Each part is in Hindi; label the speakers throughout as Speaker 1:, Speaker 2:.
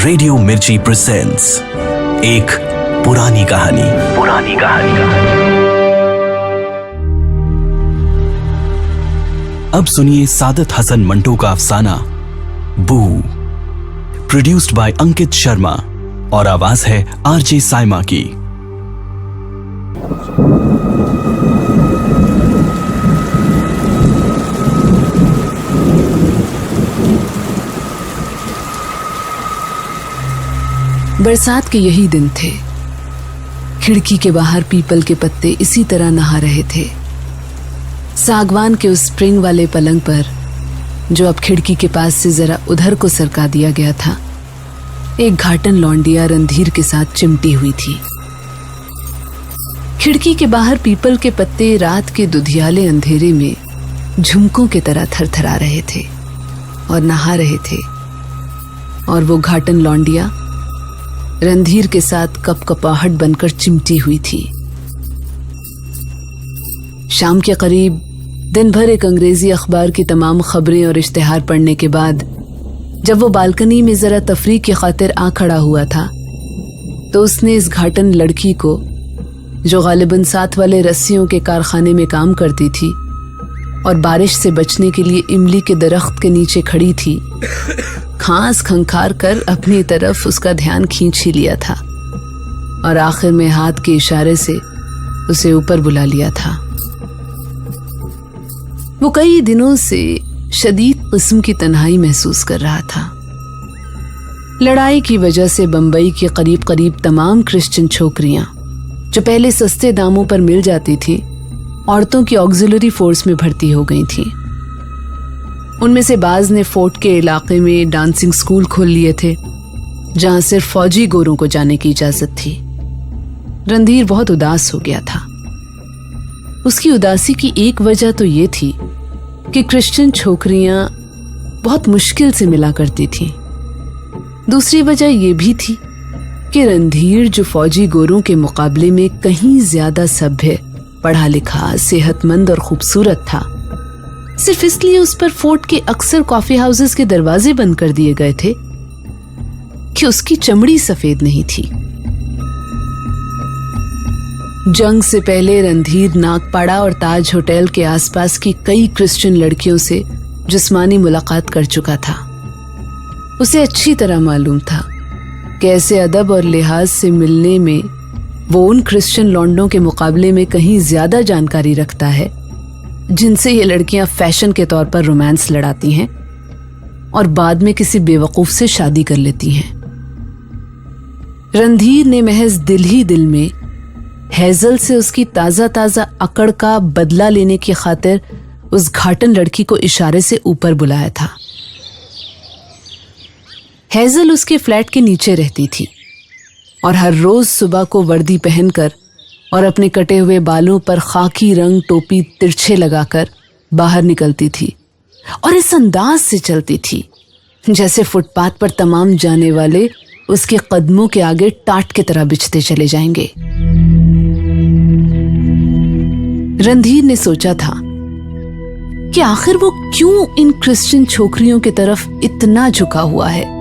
Speaker 1: रेडियो मिर्ची प्रेजेंट्स एक पुरानी कहानी। अब सुनिए सादत हसन मंटो का अफसाना बू, प्रोड्यूस्ड बाय अंकित शर्मा और आवाज है आरजे साइमा की।
Speaker 2: बरसात के यही दिन थे। खिड़की के बाहर पीपल के पत्ते इसी तरह नहा रहे थे। सागवान के उस स्प्रिंग वाले पलंग पर, जो अब खिड़की के पास से जरा उधर को सरका दिया गया था, एक घाटन लौंडिया रणधीर के साथ चिमटी हुई थी। खिड़की के बाहर पीपल के पत्ते रात के दुधियाले अंधेरे में झुमकों की तरह थरथरा रहे थे और नहा रहे थे, और वो घाटन लौंडिया रणधीर के साथ कपकपाहट बनकर चिमटी हुई थी। शाम के करीब दिन भर एक अंग्रेजी अखबार की तमाम खबरें और इश्तिहार पढ़ने के बाद जब वो बालकनी में जरा तफरीह की खातिर आ खड़ा हुआ था, तो उसने इस घाटन लड़की को, जो गालिबन साथ वाले रस्सियों के कारखाने में काम करती थी और बारिश से बचने के लिए इमली के दरख्त के नीचे खड़ी थी, खांस खंखार कर अपनी तरफ उसका ध्यान खींच ही लिया था और आखिर में हाथ के इशारे से उसे ऊपर बुला लिया था। वो कई दिनों से शदीद किस्म की तन्हाई महसूस कर रहा था। लड़ाई की वजह से बंबई की करीब करीब तमाम क्रिश्चियन छोकरियां, जो पहले सस्ते दामों पर मिल जाती थी, औरतों की ऑक्सिलरी फोर्स में भर्ती हो गई थी। उनमें से बाज ने फोर्ट के इलाके में डांसिंग स्कूल खोल लिए थे, जहां सिर्फ फौजी गोरों को जाने की इजाजत थी। रणधीर बहुत उदास हो गया था। उसकी उदासी की एक वजह तो ये थी कि क्रिश्चियन छोकरियां बहुत मुश्किल से मिला करती थीं। दूसरी वजह यह भी थी कि रणधीर, जो फौजी गोरों के मुकाबले में कहीं ज्यादा सभ्य, पढ़ा लिखा, सेहतमंद और खूबसूरत था, सिर्फ इसलिए उस पर फोर्ट के अक्सर कॉफी हाउसेस के दरवाजे बंद कर दिए गए थे कि उसकी चमड़ी सफेद नहीं थी। जंग से पहले रणधीर नागपाड़ा और ताज होटल के आसपास की कई क्रिश्चियन लड़कियों से जिस्मानी मुलाकात कर चुका था। उसे अच्छी तरह मालूम था कि ऐसे अदब और लिहाज से मिलने में वो उन क्रिश्चियन लौंडों के मुकाबले में कहीं ज्यादा जानकारी रखता है, जिनसे ये लड़कियां फैशन के तौर पर रोमांस लड़ाती हैं और बाद में किसी बेवकूफ से शादी कर लेती हैं। रणधीर ने महज दिल ही दिल में हेजल से उसकी ताजा ताजा अकड़ का बदला लेने की खातिर उस घाटन लड़की को इशारे से ऊपर बुलाया था। हेजल उसके फ्लैट के नीचे रहती थी और हर रोज सुबह को वर्दी पहनकर और अपने कटे हुए बालों पर खाकी रंग टोपी तिरछे लगाकर बाहर निकलती थी और इस अंदाज से चलती थी जैसे फुटपाथ पर तमाम जाने वाले उसके कदमों के आगे टाट की तरह बिछते चले जाएंगे। रणधीर ने सोचा था कि आखिर वो क्यों इन क्रिश्चियन छोकरियों की तरफ इतना झुका हुआ है।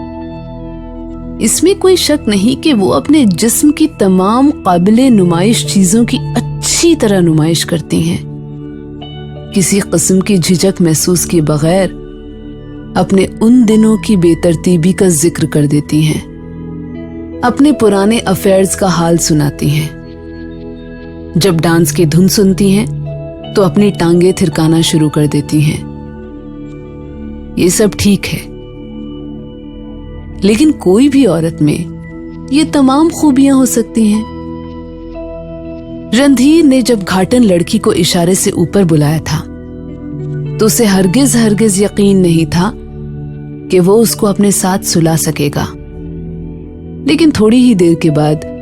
Speaker 2: इसमें कोई शक नहीं कि वो अपने जिस्म की तमाम काबिले नुमाइश चीजों की अच्छी तरह नुमाइश करती हैं। किसी किस्म की झिझक महसूस किए बगैर अपने उन दिनों की बेतरतीबी का जिक्र कर देती हैं, अपने पुराने अफेयर्स का हाल सुनाती हैं। जब डांस की धुन सुनती हैं तो अपनी टांगे थिरकाना शुरू कर देती हैं। ये सब ठीक है, लेकिन कोई भी औरत में ये तमाम खूबियां हो सकती हैं। रणधीर ने जब घाटन लड़की को इशारे से ऊपर बुलाया था, तो उसे हरगिज हरगिज यकीन नहीं था कि वो उसको अपने साथ सुला सकेगा। लेकिन थोड़ी ही देर के बाद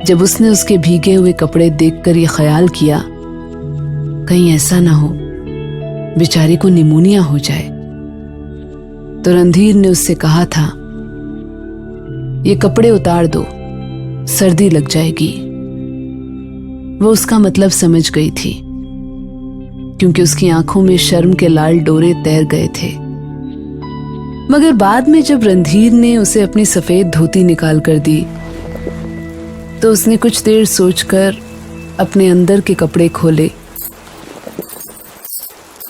Speaker 2: जब उसने उसके भीगे हुए कपड़े देखकर ये ख्याल किया, कहीं ऐसा ना हो बेचारी को निमोनिया हो जाए, तो रणधीर ने उससे कहा था, ये कपड़े उतार दो, सर्दी लग जाएगी। वो उसका मतलब समझ गई थी, क्योंकि उसकी आंखों में शर्म के लाल डोरे तैर गए थे। मगर बाद में जब रणधीर ने उसे अपनी सफेद धोती निकाल कर दी तो उसने कुछ देर सोचकर अपने अंदर के कपड़े खोले,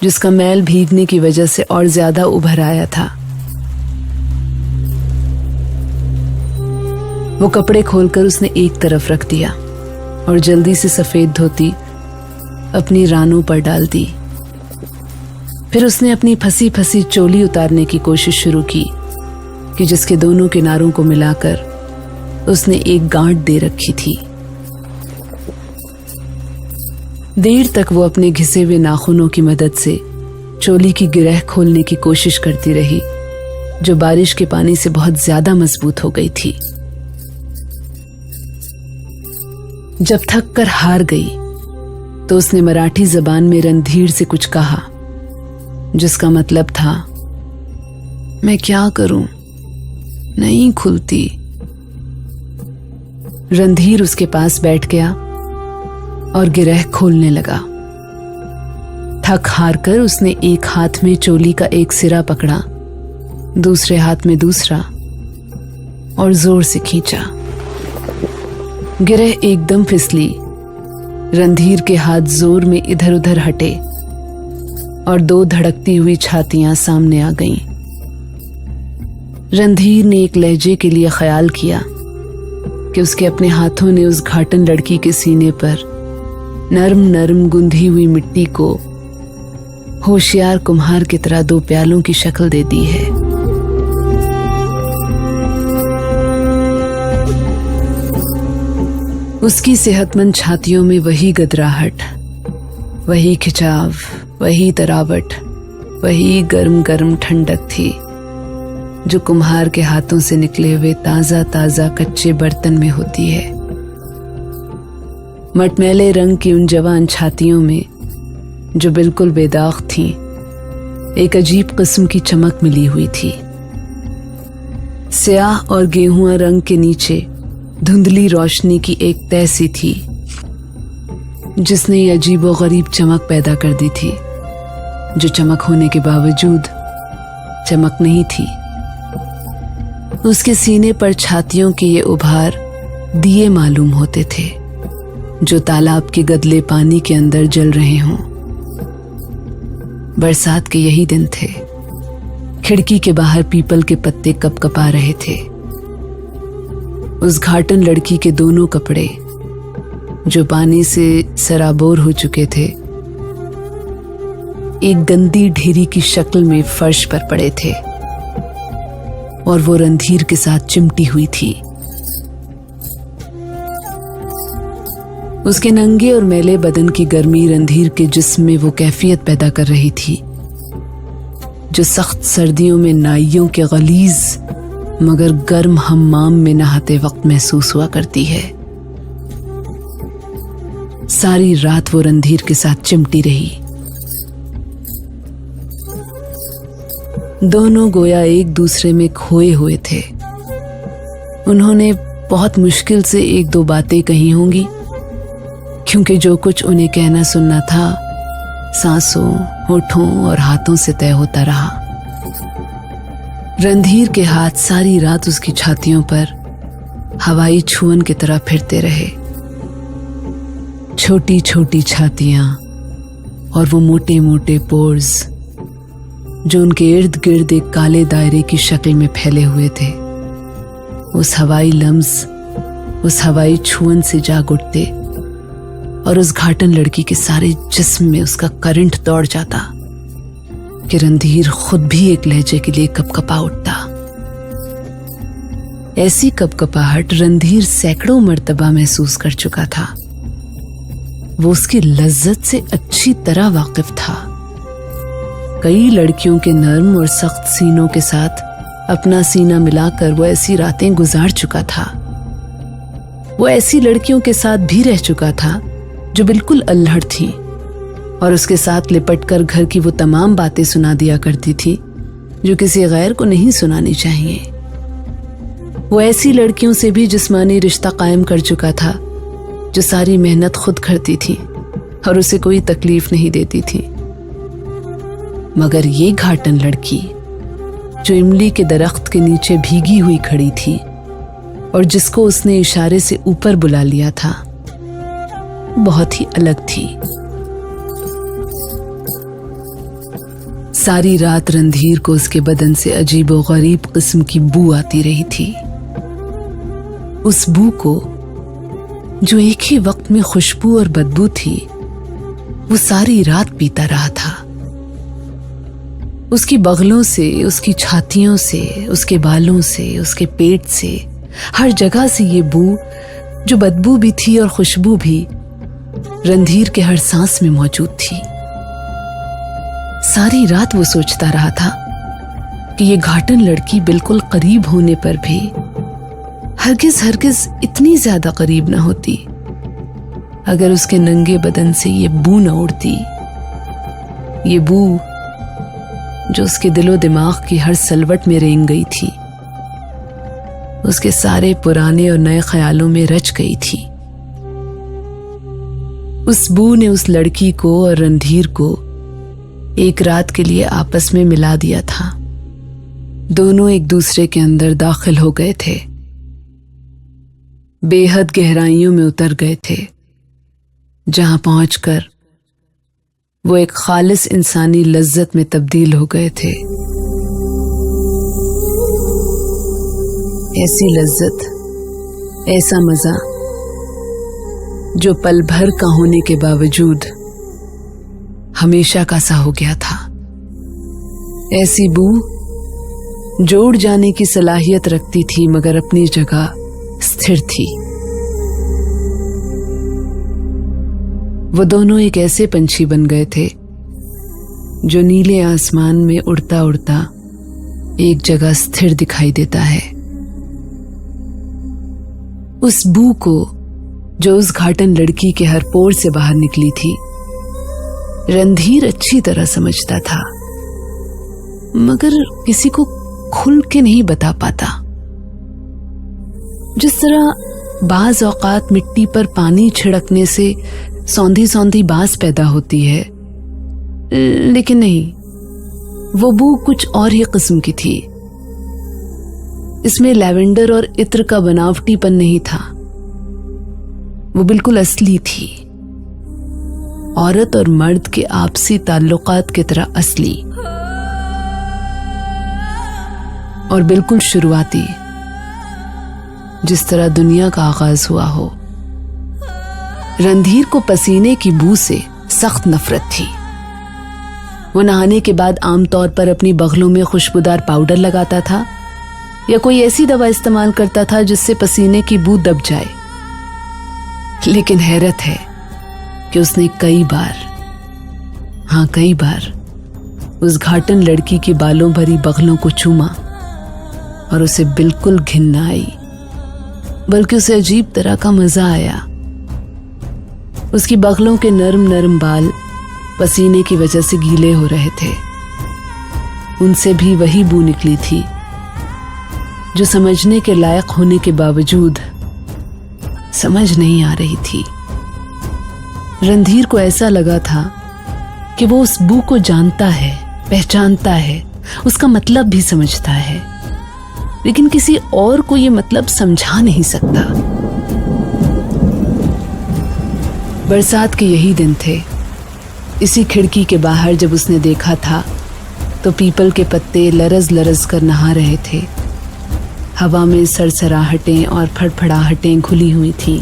Speaker 2: जिसका मैल भीगने की वजह से और ज्यादा उभर आया था। वो कपड़े खोलकर उसने एक तरफ रख दिया और जल्दी से सफेद धोती अपनी रानों पर डाल दी। फिर उसने अपनी फंसी फंसी चोली उतारने की कोशिश शुरू की कि जिसके दोनों किनारों को मिलाकर उसने एक गांठ दे रखी थी। देर तक वो अपने घिसे हुए नाखूनों की मदद से चोली की गिरह खोलने की कोशिश करती रही, जो बारिश के पानी से बहुत ज्यादा मजबूत हो गई थी। जब थक कर हार गई तो उसने मराठी जबान में रणधीर से कुछ कहा, जिसका मतलब था, मैं क्या करूं, नहीं खुलती। रणधीर उसके पास बैठ गया और गिरह खोलने लगा। थक हार कर उसने एक हाथ में चोली का एक सिरा पकड़ा, दूसरे हाथ में दूसरा, और जोर से खींचा। गिरह एकदम फिसली। रणधीर के हाथ जोर में इधर उधर हटे और दो धड़कती हुई छातियां सामने आ गईं। रणधीर ने एक लहजे के लिए ख्याल किया कि उसके अपने हाथों ने उस घाटन लड़की के सीने पर नरम नरम गुंधी हुई मिट्टी को होशियार कुम्हार की तरह दो प्यालों की शक्ल दे दी है। उसकी सेहतमंद छातियों में वही गदराहट, वही खिंचाव, वही तरावट, वही गर्म गर्म ठंडक थी जो कुम्हार के हाथों से निकले हुए ताजा ताजा कच्चे बर्तन में होती है। मटमैले रंग की उन जवान छातियों में, जो बिल्कुल बेदाग थीं, एक अजीब किस्म की चमक मिली हुई थी। स्याह और गेहुआ रंग के नीचे धुंधली रोशनी की एक तह सी थी, जिसने ये अजीबो गरीब चमक पैदा कर दी थी, जो चमक होने के बावजूद चमक नहीं थी। उसके सीने पर छातियों के ये उभार दिए मालूम होते थे, जो तालाब के गदले पानी के अंदर जल रहे हों। बरसात के यही दिन थे। खिड़की के बाहर पीपल के पत्ते कपकपा रहे थे। उस घाटन लड़की के दोनों कपड़े, जो पानी से सराबोर हो चुके थे, एक गंदी ढेरी की शक्ल में फर्श पर पड़े थे और वो रणधीर के साथ चिमटी हुई थी। उसके नंगे और मैले बदन की गर्मी रणधीर के जिस्म में वो कैफियत पैदा कर रही थी जो सख्त सर्दियों में नाइयों के गलीज मगर गर्म हम्माम में नहाते वक्त महसूस हुआ करती है। सारी रात वो रणधीर के साथ चिमटी रही। दोनों गोया एक दूसरे में खोए हुए थे। उन्होंने बहुत मुश्किल से एक दो बातें कही होंगी, क्योंकि जो कुछ उन्हें कहना सुनना था सांसों, होठों और हाथों से तय होता रहा। रणधीर के हाथ सारी रात उसकी छातियों पर हवाई छुअन की तरह फिरते रहे। छोटी छोटी छातियां और वो मोटे मोटे पोर्स जो उनके इर्द गिर्द एक काले दायरे की शक्ल में फैले हुए थे, उस हवाई लम्स, उस हवाई छुअन से जाग उठते और उस घाटन लड़की के सारे जिस्म में उसका करंट दौड़ जाता कि रणधीर खुद भी एक लहजे के लिए कपकपा उठता। ऐसी कपकपाहट रणधीर सैकड़ों मर्तबा महसूस कर चुका था। वो उसकी लज्जत से अच्छी तरह वाकिफ था। कई लड़कियों के नर्म और सख्त सीनों के साथ अपना सीना मिलाकर वो ऐसी रातें गुजार चुका था। वो ऐसी लड़कियों के साथ भी रह चुका था जो बिल्कुल अल्हड़ थीं और उसके साथ लिपटकर घर की वो तमाम बातें सुना दिया करती थी जो किसी गैर को नहीं सुनानी चाहिए। वो ऐसी लड़कियों से भी जिस्मानी रिश्ता कायम कर चुका था जो सारी मेहनत खुद करती थी और उसे कोई तकलीफ नहीं देती थी। मगर ये घाटन लड़की जो इमली के दरख्त के नीचे भीगी हुई खड़ी थी और जिसको उसने इशारे से ऊपर बुला लिया था, बहुत ही अलग थी। सारी रात रणधीर को उसके बदन से अजीबोगरीब किस्म की बू आती रही थी। उस बू को, जो एक ही वक्त में खुशबू और बदबू थी, वो सारी रात पीता रहा था। उसकी बगलों से, उसकी छातियों से, उसके बालों से, उसके पेट से, हर जगह से ये बू, जो बदबू भी थी और खुशबू भी, रणधीर के हर सांस में मौजूद थी। सारी रात वो सोचता रहा था कि ये घाटन लड़की बिल्कुल करीब होने पर भी हरगिज इतनी ज्यादा करीब ना होती अगर उसके नंगे बदन से ये बू न उड़ती। ये बू जो उसके दिलो दिमाग की हर सलवट में रेंग गई थी, उसके सारे पुराने और नए ख्यालों में रच गई थी। उस बू ने उस लड़की को और रणधीर को एक रात के लिए आपस में मिला दिया था। दोनों एक दूसरे के अंदर दाखिल हो गए थे, बेहद गहराइयों में उतर गए थे, जहां पहुंचकर वो एक खालिस इंसानी लज्जत में तब्दील हो गए थे। ऐसी लज्जत, ऐसा मजा जो पल भर का होने के बावजूद हमेशा का सा हो गया था। ऐसी बू जो उड़ जाने की सलाहियत रखती थी मगर अपनी जगह स्थिर थी। वो दोनों एक ऐसे पंछी बन गए थे जो नीले आसमान में उड़ता उड़ता एक जगह स्थिर दिखाई देता है। उस बू को, जो उस घाटन लड़की के हर पोर से बाहर निकली थी, रणधीर अच्छी तरह समझता था, मगर किसी को खुल के नहीं बता पाता। जिस तरह बाज औकात मिट्टी पर पानी छिड़कने से सौंधी सौंधी बास पैदा होती है, लेकिन नहीं, वो बू कुछ और ही किस्म की थी। इसमें लैवेंडर और इत्र का बनावटीपन नहीं था, वो बिल्कुल असली थी, औरत और मर्द के आपसी ताल्लुकात की तरह असली और बिल्कुल शुरुआती, जिस तरह दुनिया का आगाज हुआ हो। रणधीर को पसीने की बू से सख्त नफरत थी। वो नहाने के बाद आमतौर पर अपनी बगलों में खुशबूदार पाउडर लगाता था या कोई ऐसी दवा इस्तेमाल करता था जिससे पसीने की बू दब जाए। लेकिन हैरत है कि उसने कई बार उस घाटन लड़की की बालों भरी बगलों को चूमा और उसे बिल्कुल घिन न आई, बल्कि उसे अजीब तरह का मजा आया। उसकी बगलों के नरम नरम बाल पसीने की वजह से गीले हो रहे थे। उनसे भी वही बू निकली थी जो समझने के लायक होने के बावजूद समझ नहीं आ रही थी। रणधीर को ऐसा लगा था कि वो उस बू को जानता है, पहचानता है, उसका मतलब भी समझता है, लेकिन किसी और को ये मतलब समझा नहीं सकता। बरसात के यही दिन थे। इसी खिड़की के बाहर जब उसने देखा था तो पीपल के पत्ते लरज लरज कर नहा रहे थे। हवा में सरसराहटें और फड़फड़ाहटें घुली हुई थी।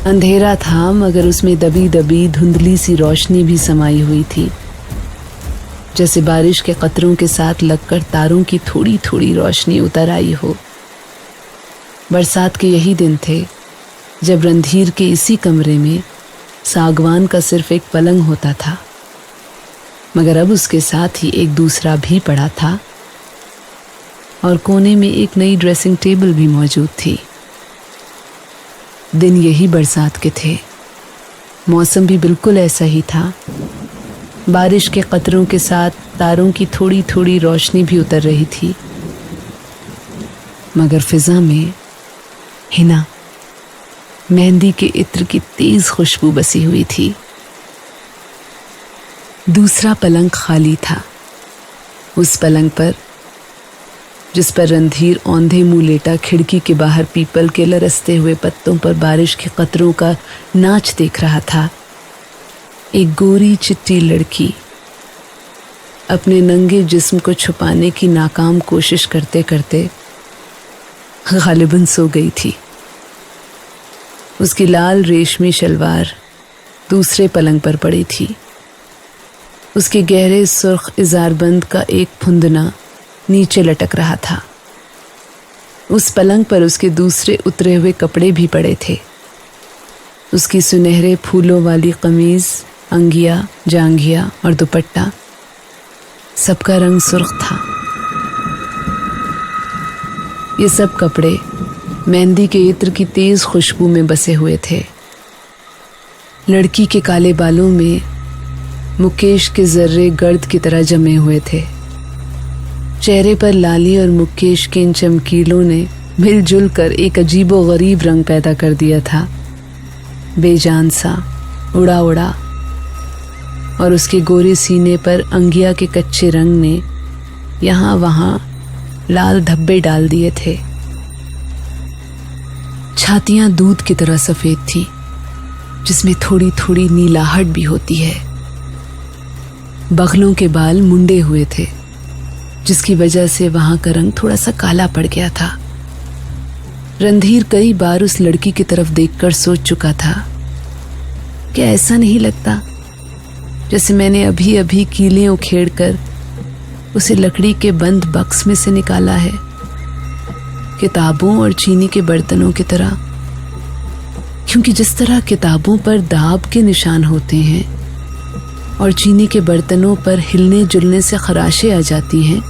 Speaker 2: अंधेरा था मगर उसमें दबी दबी धुंधली सी रोशनी भी समाई हुई थी, जैसे बारिश के कतरों के साथ लगकर तारों की थोड़ी थोड़ी रोशनी उतर आई हो। बरसात के यही दिन थे जब रणधीर के इसी कमरे में सागवान का सिर्फ एक पलंग होता था, मगर अब उसके साथ ही एक दूसरा भी पड़ा था और कोने में एक नई ड्रेसिंग टेबल भी मौजूद थी। दिन यही बरसात के थे। मौसम भी बिल्कुल ऐसा ही था। बारिश के कतरों के साथ तारों की थोड़ी थोड़ी रोशनी भी उतर रही थी, मगर फिजा में हिना, मेहंदी के इत्र की तेज खुशबू बसी हुई थी। दूसरा पलंग खाली था। उस पलंग पर जिस पर रणधीर औंधे मुंह लेटा खिड़की के बाहर पीपल के लरसते हुए पत्तों पर बारिश के कतरों का नाच देख रहा था, एक गोरी चिट्टी लड़की अपने नंगे जिस्म को छुपाने की नाकाम कोशिश करते करते गालिबन सो गई थी। उसकी लाल रेशमी शलवार दूसरे पलंग पर पड़ी थी। उसके गहरे सुर्ख इजारबंद का एक फुंदना नीचे लटक रहा था। उस पलंग पर उसके दूसरे उतरे हुए कपड़े भी पड़े थे। उसकी सुनहरे फूलों वाली कमीज, अंगिया, जांघिया और दुपट्टा, सबका रंग सुर्ख था। ये सब कपड़े मेहंदी के इत्र की तेज खुशबू में बसे हुए थे। लड़की के काले बालों में मुकेश के जर्रे गर्द की तरह जमे हुए थे। चेहरे पर लाली और मुकेश के इन चमकीलों ने मिलजुल कर एक अजीबो गरीब रंग पैदा कर दिया था, बेजान सा, उड़ा उड़ा। और उसके गोरे सीने पर अंगिया के कच्चे रंग ने यहाँ वहाँ लाल धब्बे डाल दिए थे। छातियां दूध की तरह सफेद थी, जिसमें थोड़ी थोड़ी नीलाहट भी होती है। बगलों के बाल मुंडे हुए थे, जिसकी वजह से वहां का रंग थोड़ा सा काला पड़ गया था। रणधीर कई बार उस लड़की की तरफ देखकर सोच चुका था, क्या ऐसा नहीं लगता जैसे मैंने अभी अभी कीलें उखेड़ कर उसे लकड़ी के बंद बक्स में से निकाला है, किताबों और चीनी के बर्तनों की तरह। क्योंकि जिस तरह किताबों पर दाब के निशान होते हैं और चीनी के बर्तनों पर हिलने जुलने से खराशें आ जाती हैं,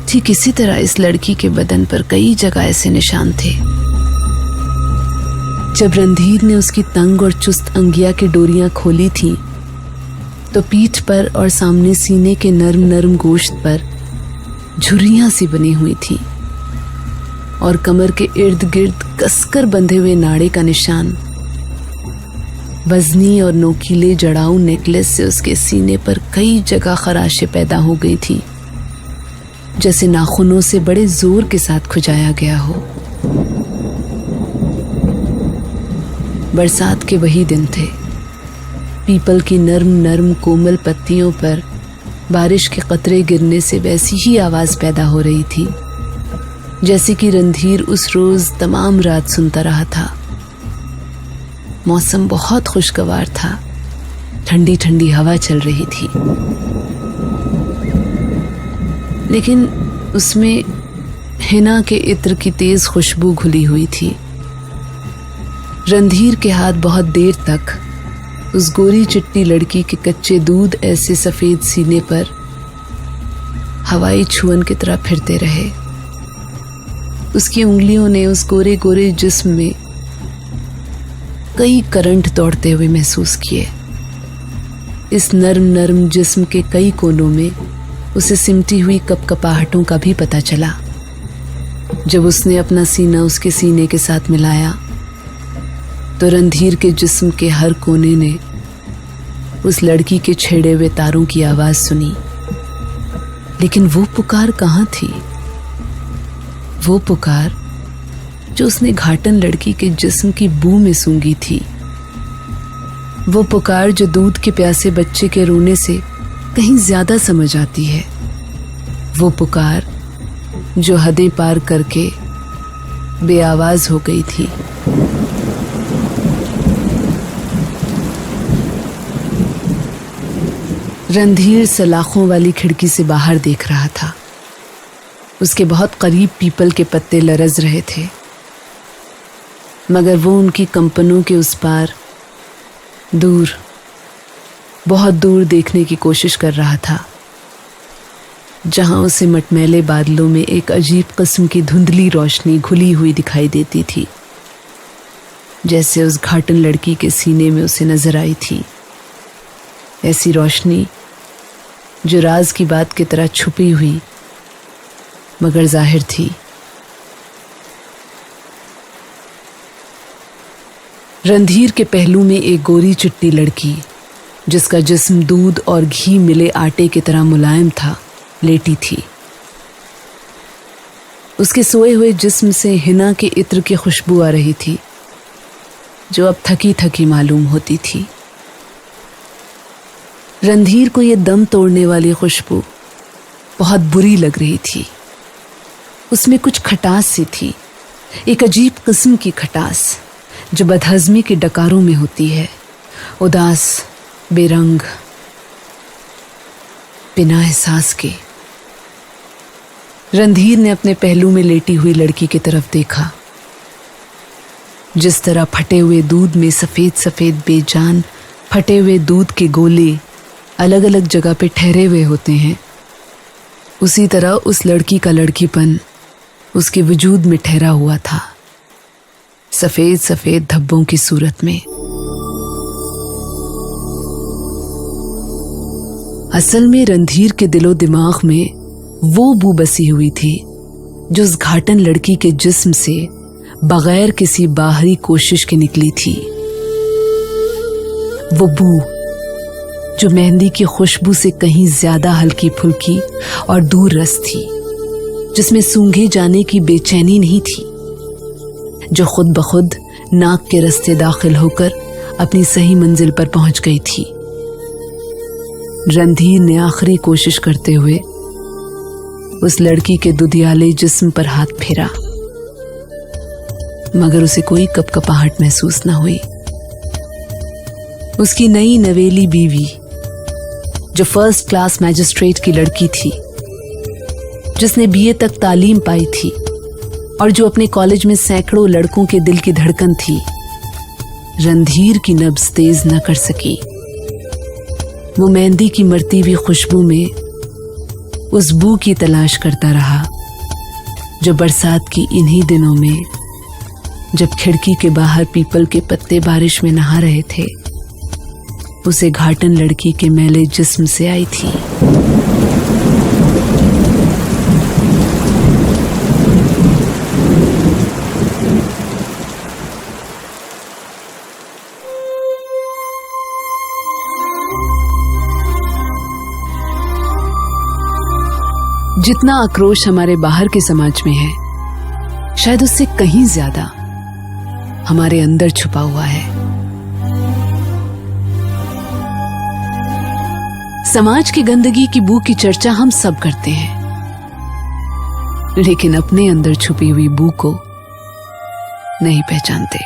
Speaker 2: ठीक इसी तरह इस लड़की के बदन पर कई जगह ऐसे निशान थे। जब रणधीर ने उसकी तंग और चुस्त अंगिया की डोरियां खोली थीं, तो पीठ पर और सामने सीने के नरम नरम गोश्त पर झुर्रियां सी बनी हुई थी और कमर के इर्द गिर्द कसकर बंधे हुए नाड़े का निशान। वजनी और नोकीले जड़ाऊ नेकलेस से उसके सीने पर कई जगह खराशें पैदा हो गई थी, जैसे नाखूनों से बड़े जोर के साथ खुजाया गया हो। बरसात के वही दिन थे। पीपल की नर्म नर्म कोमल पत्तियों पर बारिश के कतरे गिरने से वैसी ही आवाज पैदा हो रही थी, जैसे कि रणधीर उस रोज तमाम रात सुनता रहा था। मौसम बहुत खुशगवार था, ठंडी ठंडी हवा चल रही थी, लेकिन उसमें हिना के इत्र की तेज खुशबू घुली हुई थी। रणधीर के हाथ बहुत देर तक उस गोरी चिट्टी लड़की के कच्चे दूध ऐसे सफेद सीने पर हवाई छुअन की तरह फिरते रहे। उसकी उंगलियों ने उस गोरे गोरे जिस्म में कई करंट दौड़ते हुए महसूस किए। इस नर्म नर्म जिस्म के कई कोनों में उसे सिमटी हुई कपकपाहटों का भी पता चला। जब उसने अपना सीना उसके सीने के साथ मिलाया, तो रणधीर के जिस्म के हर कोने ने उस लड़की के छेड़े हुए तारों की आवाज सुनी। लेकिन वो पुकार कहाँ थी? वो पुकार जो उसने घाटन लड़की के जिस्म की बू में सूंघी थी। वो पुकार जो दूध के प्यासे बच्चे के रोने से कहीं ज्यादा समझ आती है। वो पुकार जो हदें पार करके बेआवाज हो गई थी। रणधीर सलाखों वाली खिड़की से बाहर देख रहा था। उसके बहुत करीब पीपल के पत्ते लरज रहे थे, मगर वो उनकी कंपनों के उस पार दूर, बहुत दूर देखने की कोशिश कर रहा था, जहां उसे मटमैले बादलों में एक अजीब किस्म की धुंधली रोशनी घुली हुई दिखाई देती थी, जैसे उस घाटन लड़की के सीने में उसे नजर आई थी। ऐसी रोशनी जो राज की बात की तरह छुपी हुई मगर जाहिर थी। रणधीर के पहलू में एक गोरी चिट्टी लड़की, जिसका जिस्म दूध और घी मिले आटे की तरह मुलायम था, लेटी थी। उसके सोए हुए जिस्म से हिना के इत्र की खुशबू आ रही थी, जो अब थकी थकी मालूम होती थी। रणधीर को यह दम तोड़ने वाली खुशबू बहुत बुरी लग रही थी। उसमें कुछ खटास सी थी, एक अजीब किस्म की खटास जो बदहजमी के डकारों में होती है, उदास, बेरंग, बिना एहसास के। रणधीर ने अपने पहलू में लेटी हुई लड़की की तरफ देखा। जिस तरह फटे हुए दूध में सफेद सफेद बेजान फटे हुए दूध के गोले अलग अलग जगह पे ठहरे हुए होते हैं, उसी तरह उस लड़की का लड़कीपन उसके वजूद में ठहरा हुआ था, सफेद सफेद धब्बों की सूरत में। असल में रणधीर के दिलो दिमाग में वो बू बसी हुई थी जो उस घाटन लड़की के जिस्म से बगैर किसी बाहरी कोशिश के निकली थी। वो बू जो मेहंदी की खुशबू से कहीं ज्यादा हल्की फुल्की और दूर रस थी, जिसमें सूंघे जाने की बेचैनी नहीं थी, जो खुद ब खुद नाक के रास्ते दाखिल होकर अपनी सही मंजिल पर पहुंच गई थी। रणधीर ने आखिरी कोशिश करते हुए उस लड़की के दुधियाले जिस्म पर हाथ फेरा, मगर उसे कोई कपकपाहट महसूस न हुई। उसकी नई नवेली बीवी, जो फर्स्ट क्लास मैजिस्ट्रेट की लड़की थी, जिसने बीए तक तालीम पाई थी और जो अपने कॉलेज में सैकड़ों लड़कों के दिल की धड़कन थी, रणधीर की नब्ज तेज न कर सकी। वो मेहंदी की मरती हुई खुशबू में उस बू की तलाश करता रहा जो बरसात की इन्हीं दिनों में, जब खिड़की के बाहर पीपल के पत्ते बारिश में नहा रहे थे, उसे घाटन लड़की के मैले जिस्म से आई थी। जितना आक्रोश हमारे बाहर के समाज में है, शायद उससे कहीं ज्यादा हमारे अंदर छुपा हुआ है। समाज की गंदगी की बू की चर्चा हम सब करते हैं, लेकिन अपने अंदर छुपी हुई बू को नहीं पहचानते।